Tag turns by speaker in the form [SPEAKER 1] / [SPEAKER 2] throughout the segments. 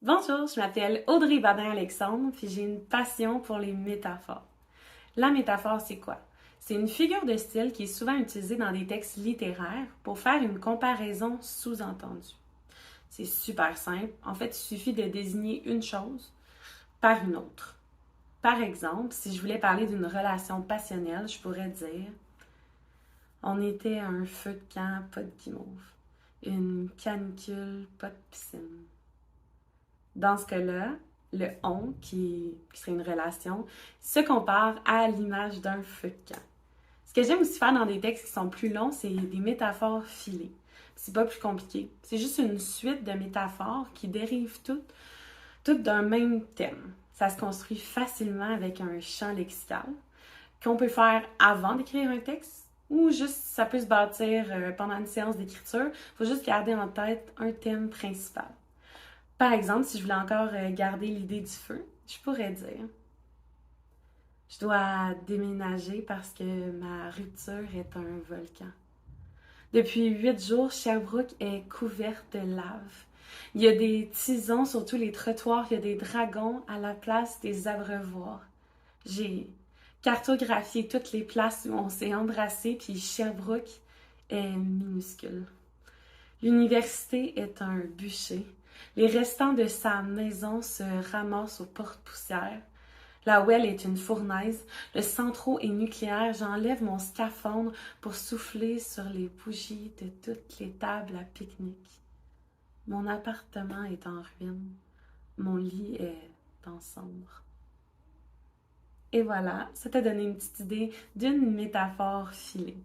[SPEAKER 1] Bonjour, je m'appelle Audrey Badin-Alexandre, puis j'ai une passion pour les métaphores. La métaphore, c'est quoi? C'est une figure de style qui est souvent utilisée dans des textes littéraires pour faire une comparaison sous-entendue. C'est super simple. En fait, il suffit de désigner une chose par une autre. Par exemple, si je voulais parler d'une relation passionnelle, je pourrais dire on était à un feu de camp, pas de guimauve. Une canicule, pas de piscine. Dans ce cas-là, le on, qui serait une relation, se compare à l'image d'un feu de camp. Ce que j'aime aussi faire dans des textes qui sont plus longs, c'est des métaphores filées. C'est pas plus compliqué. C'est juste une suite de métaphores qui dérivent toutes d'un même thème. Ça se construit facilement avec un champ lexical qu'on peut faire avant d'écrire un texte ou juste ça peut se bâtir pendant une séance d'écriture. Il faut juste garder en tête un thème principal. Par exemple, si je voulais encore garder l'idée du feu, je pourrais dire je dois déménager parce que ma rupture est un volcan. Depuis 8 jours, Sherbrooke est couverte de lave. Il y a des tisons sur tous les trottoirs, il y a des dragons à la place des abreuvoirs. J'ai cartographié toutes les places où on s'est embrassé, puis Sherbrooke est minuscule. L'université est un bûcher. Les restants de sa maison se ramassent aux portes-poussières. La Well est une fournaise. Le centraux est nucléaire. J'enlève mon scaphandre pour souffler sur les bougies de toutes les tables à pique-nique. Mon appartement est en ruine. Mon lit est en cendres. Et voilà, ça t'a donné une petite idée d'une métaphore filée.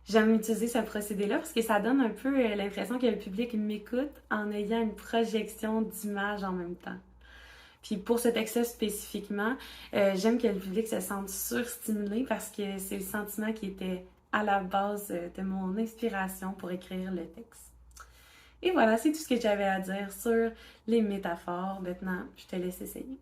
[SPEAKER 1] J'aime utiliser ce procédé-là parce que ça donne un peu l'impression que le public m'écoute en ayant une projection d'image en même temps. Puis pour ce texte-là spécifiquement, j'aime que le public se sente surstimulé parce que c'est le sentiment qui était à la base de mon inspiration pour écrire le texte. Et voilà, c'est tout ce que j'avais à dire sur les métaphores. Maintenant, je te laisse essayer.